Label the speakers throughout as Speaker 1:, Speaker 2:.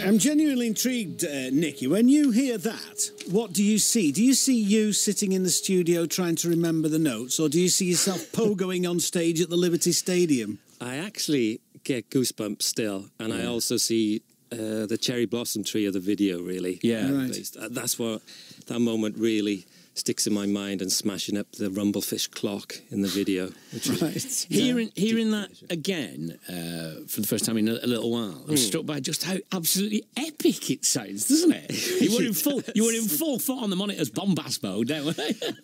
Speaker 1: I'm genuinely intrigued, Nicky. When you hear that, what do you see? Do you see you sitting in the studio trying to remember the notes, or do you see yourself pogoing on stage at the Liberty Stadium?
Speaker 2: I actually get goosebumps still, and I also see the cherry blossom tree of the video, really.
Speaker 3: Yeah.
Speaker 1: Right.
Speaker 2: That's what that moment really sticks in my mind, and smashing up the rumblefish clock in the video. Which
Speaker 1: Right.
Speaker 3: Hearing that again for the first time in a little while, I'm struck by just how absolutely epic it sounds, doesn't it? You were in full foot on the monitors, bombast mode, don't we?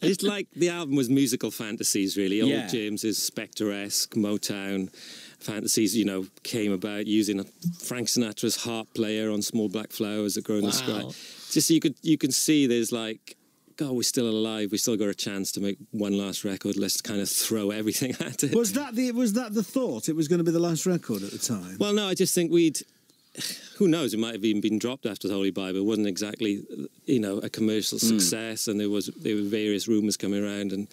Speaker 2: It's like the album was musical fantasies, really.
Speaker 3: Yeah.
Speaker 2: Old James's Spectre-esque Motown fantasies, you know, came about using Frank Sinatra's harp player on Small Black Flowers that grow in the sky. Just so you can see there's like, God, we're still alive. We still got a chance to make one last record. Let's kind of throw everything at it.
Speaker 1: Was that the thought? It was going to be the last record at the time?
Speaker 2: Well, no, I just think who knows, it might have even been dropped after the Holy Bible. It wasn't exactly, you know, a commercial success, and there were various rumours coming around, and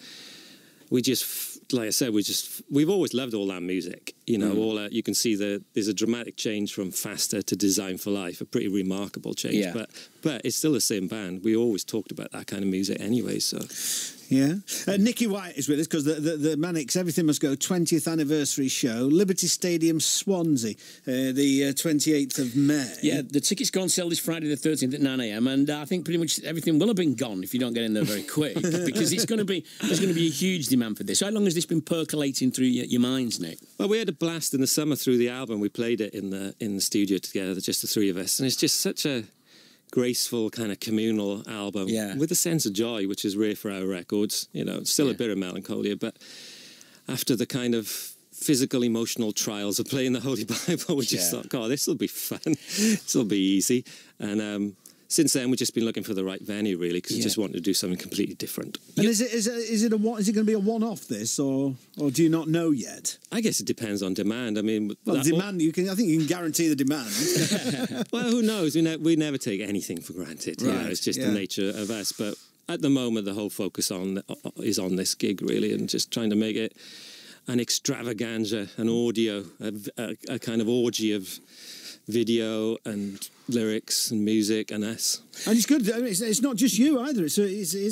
Speaker 2: we just, like I said, we've always loved all that music. You know, all that, you can see there's a dramatic change from Faster to Design for Life, a pretty remarkable change.
Speaker 3: Yeah.
Speaker 2: But it's still the same band. We always talked about that kind of music anyway, so...
Speaker 1: Yeah. Nicky White is with us because the Manics Everything Must Go 20th anniversary show, Liberty Stadium, Swansea, the 28th of May.
Speaker 3: Yeah, the tickets go on sale this Friday the 13th at 9 a.m. and I think pretty much everything will have been gone if you don't get in there very quick, because there's going to be a huge demand for this. How long has this been percolating through your minds, Nick?
Speaker 2: Well, we had a blast in the summer through the album. We played it in the studio together, just the three of us, and it's just such a graceful kind of communal album with a sense of joy, which is rare for our records. You know, still a bit of melancholia, but after the kind of physical, emotional trials of playing the Holy Bible, we just thought, God, this will be fun. This will be easy. And since then, we've just been looking for the right venue, really, because we just wanted to do something completely different.
Speaker 1: And is it going to be a one-off, this, or do you not know yet?
Speaker 2: I guess it depends on demand. I mean,
Speaker 1: well, demand. I think you can guarantee the demand.
Speaker 2: Well, who knows? We never take anything for granted. Right. You know, it's just the nature of us. But at the moment, the whole focus is on this gig, really, and just trying to make it an extravaganza, an audio, a kind of orgy of video and lyrics and music and us.
Speaker 1: And it's good. I mean, it's not just you either. It's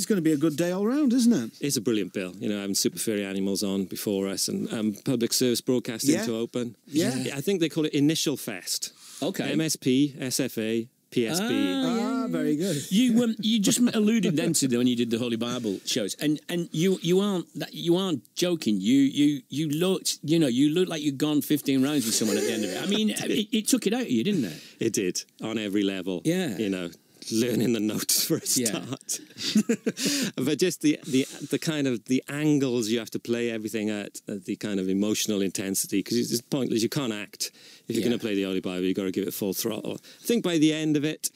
Speaker 1: going to be a good day all round, isn't it?
Speaker 2: It's a brilliant bill. You know, having Super Furry Animals on before us and public service broadcasting to open. Yeah. I think they call it Initial Fest.
Speaker 3: Okay.
Speaker 2: MSP, SFA, PSP.
Speaker 1: Very good.
Speaker 3: You just alluded then to when you did the Holy Bible shows, and you aren't joking. You looked like you'd gone 15 rounds with someone at the end of it. I mean, it took it out of you, didn't it?
Speaker 2: It did, on every level.
Speaker 3: Yeah.
Speaker 2: You know, learning the notes for a start. But just the kind of the angles you have to play everything at the kind of emotional intensity, because it's pointless. You can't act. If you're going to play the Holy Bible, you've got to give it full throttle. I think by the end of it,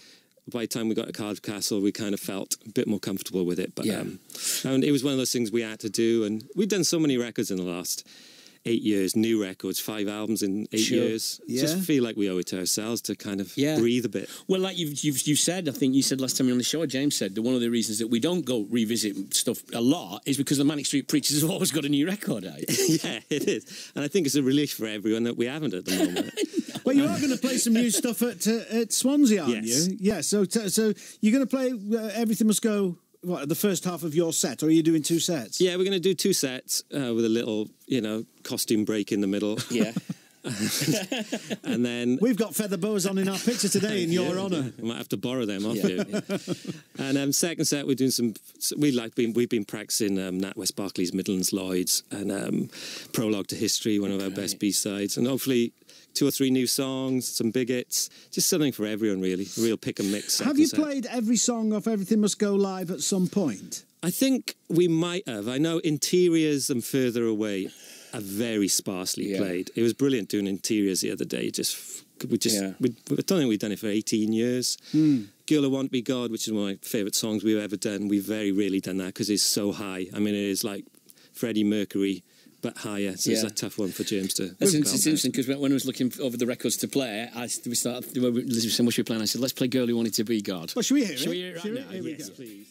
Speaker 2: by the time we got to Cardiff Castle, we kind of felt a bit more comfortable with it. But and it was one of those things we had to do. And we've done so many records in the last 8 years, new records, 5 albums in 8 years. Just feel like we owe it to ourselves to kind of breathe a bit.
Speaker 3: Well, like you've said, I think you said last time you were on the show, James said that one of the reasons that we don't go revisit stuff a lot is because the Manic Street Preachers have always got a new record out.
Speaker 2: Yeah, it is. And I think it's a relief for everyone that we haven't at the moment.
Speaker 1: Well, you are going to play some new stuff at Swansea, aren't you? Yeah, so you're going to play Everything Must Go... What, the first half of your set, or are you doing 2 sets?
Speaker 2: Yeah, we're going to do 2 sets with a little, costume break in the middle.
Speaker 3: Yeah.
Speaker 2: And then...
Speaker 1: We've got feather boas on in our picture today in your honour.
Speaker 2: I might have to borrow them off you. And second set, we're doing some... We've been practising Nat West Barclay's Midlands Lloyds and Prologue to History, one of our best B-sides. And hopefully 2 or 3 new songs, some big hits, just something for everyone, really. A real pick and mix.
Speaker 1: Have you played every song off Everything Must Go live at some point?
Speaker 2: I think we might have. I know Interiors and Further Away are very sparsely played. It was brilliant doing Interiors the other day. I don't think we've done it for 18 years. Girl Who Won't Be God, which is one of my favourite songs we've ever done. We've very rarely done that because it's so high. I mean, it is like Freddie Mercury, but higher, so it's a tough one for James to...
Speaker 3: It's interesting, because when I was looking over the records to play, we started, Elizabeth said, what should we play? I said, let's play Girl Who Wanted to Be God.
Speaker 1: Well, should we hear it?
Speaker 3: Should we hear it right now?
Speaker 2: Yes, please.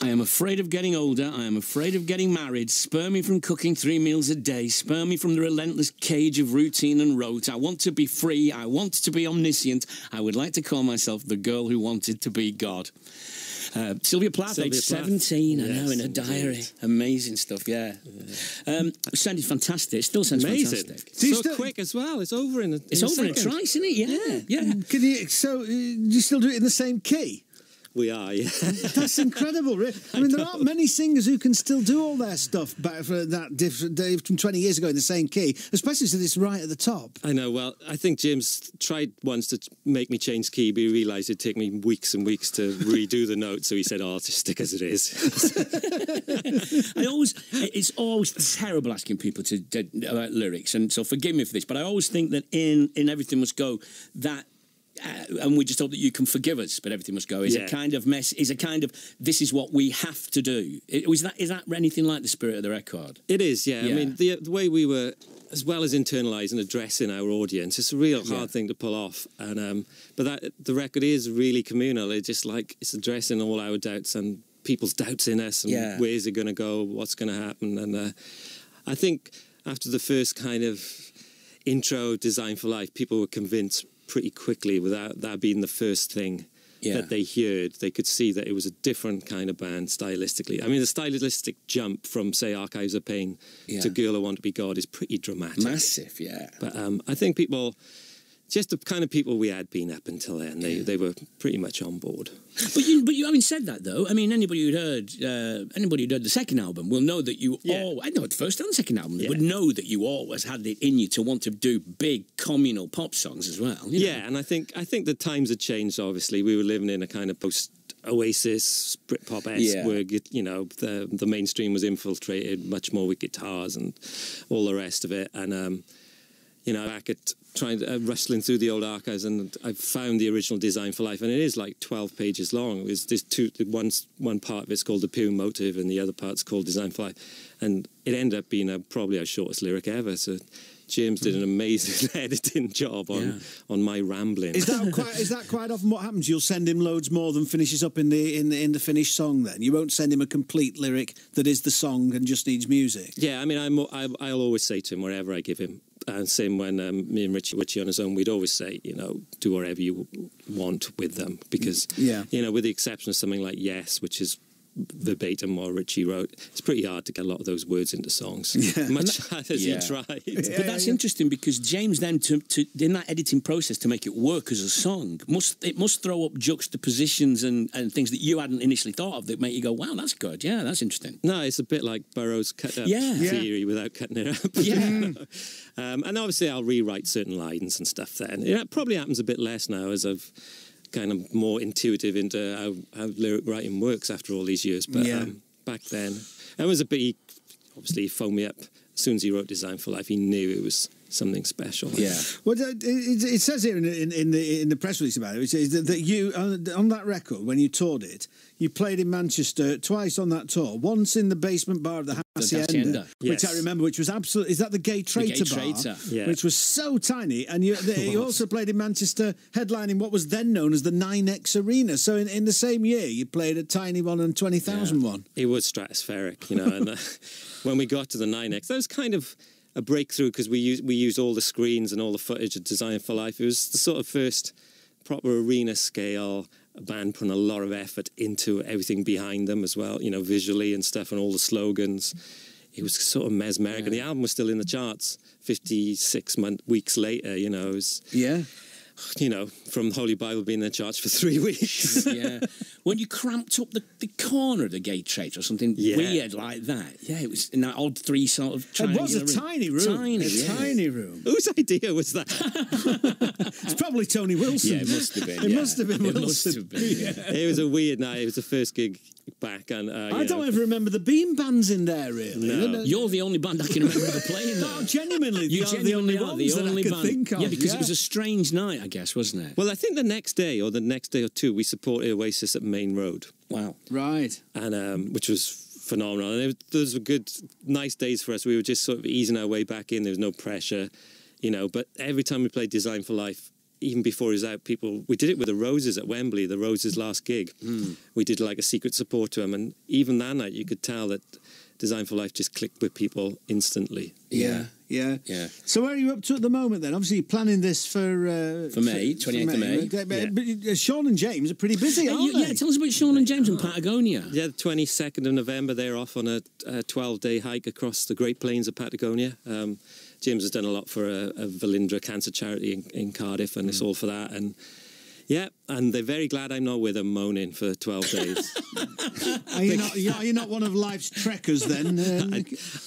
Speaker 3: I am afraid of getting older. I am afraid of getting married. Spur me from cooking 3 meals a day. Spur me from the relentless cage of routine and rote. I want to be free. I want to be omniscient. I would like to call myself the girl who wanted to be God. Sylvia Plath, age 17, I know, in her diary. Amazing stuff, yeah. Sounded fantastic. It still sounds fantastic.
Speaker 2: So quick as well. It's over in a
Speaker 3: trice, isn't it? Yeah.
Speaker 1: Can you? So you still do it in the same key?
Speaker 2: We are, yeah.
Speaker 1: That's incredible. I mean, there aren't many singers who can still do all their stuff back for that different from 20 years ago in the same key, especially since it's right at the top. I
Speaker 2: know. Well, I think James tried once to make me change key, but he realised it'd take me weeks and weeks to redo the note, so he said, "Oh, I'll just stick as it is."
Speaker 3: It's always terrible asking people about lyrics, and so forgive me for this, but I always think that in Everything Must Go, that and we just hope that you can forgive us, but Everything Must Go is a kind of mess, is a kind of, this is what we have to do. Is that anything like the spirit of the record?
Speaker 2: It is, yeah. I mean, the way we were, as well as internalising and addressing our audience, it's a real hard thing to pull off. And but the record is really communal. It's just like, it's addressing all our doubts and people's doubts in us, and where's it going to go, what's going to happen. And I think after the first kind of intro, Design for Life, people were convinced pretty quickly, without that being the first thing that they heard. They could see that it was a different kind of band stylistically. I mean, the stylistic jump from, say, Archives of Pain to Girl I Want to Be God is pretty dramatic.
Speaker 3: Massive, yeah.
Speaker 2: But I think people, just the kind of people we had been up until then, they were pretty much on board.
Speaker 3: But you having said that, though, I mean, anybody who'd heard the second album will know that you I know the first and the second album, would know that you always had it in you to want to do big communal pop songs as well. You know?
Speaker 2: And I think the times had changed. Obviously, we were living in a kind of post-Oasis Britpop-esque where, you know, the mainstream was infiltrated much more with guitars and all the rest of it. And you know, back at rustling through the old archives, and I found the original Design for Life, and it is like 12 pages long. There's one part of it's called The Pure Motive, and the other part's called Design for Life, and it ended up being probably our shortest lyric ever. So James did an amazing editing job on my rambling.
Speaker 1: Is that quite often what happens? You'll send him loads more than finishes up in the finished song. Then you won't send him a complete lyric that is the song and just needs music.
Speaker 2: Yeah, I mean, I'll always say to him wherever I give him. And same when me and Richey on his own, we'd always say, you know, do whatever you want with them, because you know, with the exception of something like Yes, which is verbatim what Richey wrote, it's pretty hard to get a lot of those words into songs, much as you tried.
Speaker 3: But that's interesting, because James then, to in that editing process, to make it work as a song, it must throw up juxtapositions and things that you hadn't initially thought of that make you go, wow, that's good, that's interesting.
Speaker 2: No, it's a bit like Burroughs' cut-up theory without cutting it up. And obviously I'll rewrite certain lines and stuff then. It probably happens a bit less now, as I've kind of more intuitive into how lyric writing works after all these years. But back then, it was a bit, obviously he phoned me up as soon as he wrote Design for Life. He knew it was something special.
Speaker 1: Yeah. Well, it says here in the press release about it, that you on that record, when you toured it, you played in Manchester twice on that tour. Once in the basement bar of the Hacienda, which I remember, which was absolutely, is that the Gay Traitor bar? Yeah. Which was so tiny. And you also played in Manchester, headlining what was then known as the 9X Arena. So in the same year, you played a tiny one and 20,000 one.
Speaker 2: It was stratospheric, you know. And when we got to the 9X, that was kind of a breakthrough, because we used all the screens and all the footage of Design for Life. It was the sort of first proper arena scale, a band putting a lot of effort into everything behind them as well, you know, visually and stuff, and all the slogans. It was sort of mesmeric, and the album was still in the charts 56 weeks later, you know. It was, you know, from Holy Bible being in the charts for 3 weeks.
Speaker 3: When you cramped up the corner of the Gay Traitor or something weird like that. Yeah, it was in that odd three sort of triangular
Speaker 1: room. It was a tiny room. Tiny room.
Speaker 2: Whose idea was that?
Speaker 1: It's probably Tony Wilson.
Speaker 3: Yeah, it must have been.
Speaker 1: It must have been Wilson.
Speaker 3: Must have been.
Speaker 2: It was a weird night. It was the first gig back, and
Speaker 1: I don't ever remember the Beam Bands in there, really.
Speaker 3: No. You're the only band I can remember playing there.
Speaker 1: No, genuinely, you are the only ones that I could think of.
Speaker 3: Yeah, because it was a strange night, I guess, wasn't it?
Speaker 2: Well, I think the next day or two, we supported Oasis at Main Road.
Speaker 3: Wow.
Speaker 1: Right.
Speaker 2: And which was phenomenal. And those were good, nice days for us. We were just sort of easing our way back in. There was no pressure, you know. But every time we played Design for Life, even before he was out, we did it with the Roses at Wembley, the Roses' last gig. We did like a secret support to him, and even that night you could tell that Design for Life just clicked with people instantly.
Speaker 1: Yeah. So where are you up to at the moment then? Obviously you're planning this for
Speaker 3: May, 28th of May.
Speaker 1: But Sean and James are pretty busy, aren't they?
Speaker 3: Yeah, tell us about Sean and James in Patagonia.
Speaker 2: Yeah, the 22nd of November, they're off on a 12-day hike across the Great Plains of Patagonia. James has done a lot for a Valindra cancer charity in Cardiff, and it's all for that. And yeah, and they're very glad I'm not with them moaning for 12 days.
Speaker 1: Are you not one of life's trekkers then?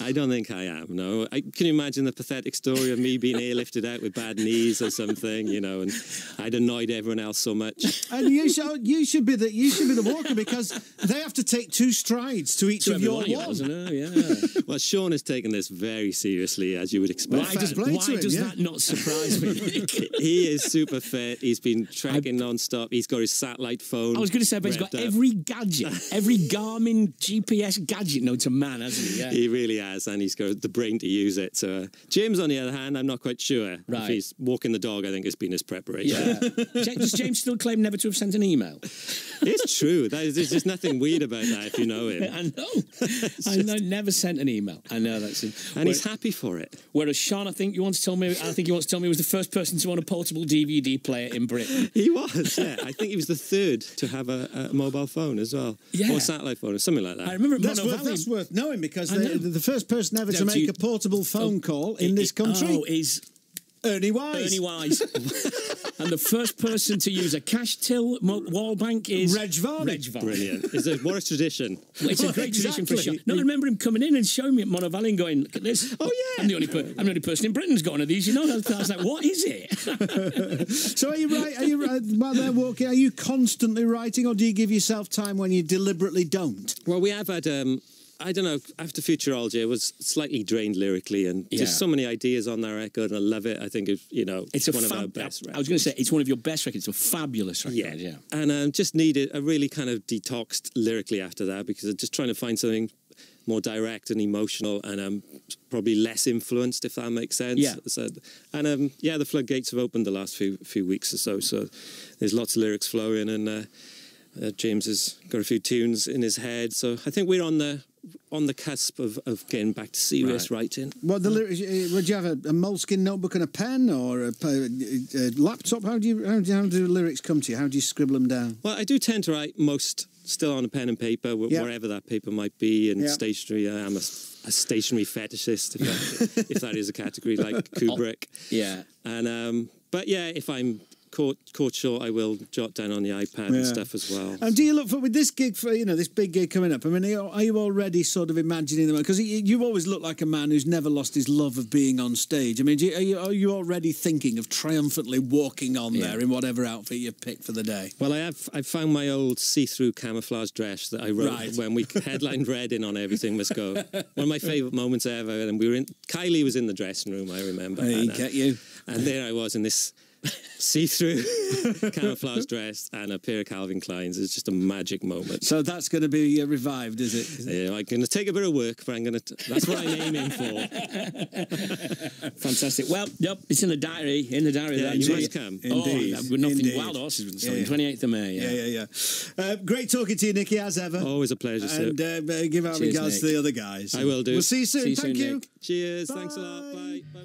Speaker 2: I don't think I am, no. Can you imagine the pathetic story of me being airlifted out with bad knees or something, you know, and I'd annoyed everyone else so much.
Speaker 1: And you should be the walker, because they have to take 2 strides to each of your one.
Speaker 2: Well, Sean has taken this very seriously, as you would expect.
Speaker 3: Why does that not surprise me?
Speaker 2: He is super fit. He's been trekking non-stop. He's got his satellite phone.
Speaker 3: I was going to say, but he's got every gadget, every Garmin GPS gadget known to man, hasn't he? Yeah.
Speaker 2: He really has, and he's got the brain to use it. So James, on the other hand, I'm not quite sure.
Speaker 3: Right.
Speaker 2: If he's walking the dog, I think it's been his preparation.
Speaker 3: Yeah. Does James still claim never to have sent an email?
Speaker 2: It's true. There's just nothing weird about that if you know him.
Speaker 3: I know. Never sent an email. I know that's it.
Speaker 2: And he's happy for it.
Speaker 3: Whereas Sean, I think he wants to tell me was the first person to own a portable DVD player in Britain.
Speaker 2: He was, yeah. I think he was the third to have a mobile phone as well.
Speaker 3: Yeah.
Speaker 2: Or a satellite phone or something like that.
Speaker 3: I remember
Speaker 1: that's worth knowing, because they're the first person ever to make a portable phone call in this country.
Speaker 3: Is
Speaker 1: Ernie Wise.
Speaker 3: And the first person to use a cash till wall bank is
Speaker 1: Reg Varney.
Speaker 2: Brilliant. What a tradition.
Speaker 3: Well, it's a great tradition for Sean. No, I remember him coming in and showing me at Mono Valley and going, look at this.
Speaker 2: Oh, yeah.
Speaker 3: I'm the only person in Britain's got one of these, you know. I was like, what is it?
Speaker 1: So are you right while they're walking, are you constantly writing, or do you give yourself time when you deliberately don't?
Speaker 2: Well, we have had... I don't know, after Futurology, it was slightly drained lyrically, and there's so many ideas on that record, and I love it. I think it's one of our best records.
Speaker 3: I was going to say, it's one of your best records. It's a fabulous record. Yeah.
Speaker 2: And just needed a really kind of detoxed lyrically after that, because I'm just trying to find something more direct and emotional, and probably less influenced, if that makes sense.
Speaker 3: Yeah.
Speaker 2: So, and the floodgates have opened the last few weeks or so. So there's lots of lyrics flowing, and James has got a few tunes in his head. So I think we're on the cusp of getting back to serious writing.
Speaker 1: What the lyrics? Would you have a moleskin notebook and a pen, or a laptop? How do the lyrics come to you? How do you scribble them down?
Speaker 2: Well, I do tend to write most still on a pen and paper, wherever that paper might be, and stationery. I am a stationery fetishist, if that is a category, like Kubrick.
Speaker 3: Yeah.
Speaker 2: And but yeah, if I'm caught short, I will jot down on the iPad and stuff as well.
Speaker 1: And do you look for, with this gig, for this big gig coming up, I mean, are you already sort of imagining them? Because you always look like a man who's never lost his love of being on stage. I mean, are you already thinking of triumphantly walking on there in whatever outfit you pick for the day?
Speaker 2: Well, I found my old see-through camouflage dress that I wrote when we headlined Reading on Everything Must Go. One of my favourite moments ever. And Kylie was in the dressing room, I remember. And there I was in this see-through camouflage dress and a pair of Calvin Kleins. It's just a magic moment.
Speaker 1: So that's going to be revived, is it?
Speaker 2: Yeah, I'm going to take a bit of work, but that's what I'm aiming for.
Speaker 3: Fantastic. Well, it's in the diary.
Speaker 2: Yeah, you must come.
Speaker 1: Indeed.
Speaker 3: Oh, nothing wild horses with the 28th of May.
Speaker 1: Yeah. Great talking to you, Nicky, as ever.
Speaker 2: Always a pleasure, sir.
Speaker 1: And give our regards to the other guys.
Speaker 2: I will do.
Speaker 1: We'll see you soon. Thank you.
Speaker 2: Nick. Cheers. Bye. Thanks a lot. Bye. Bye.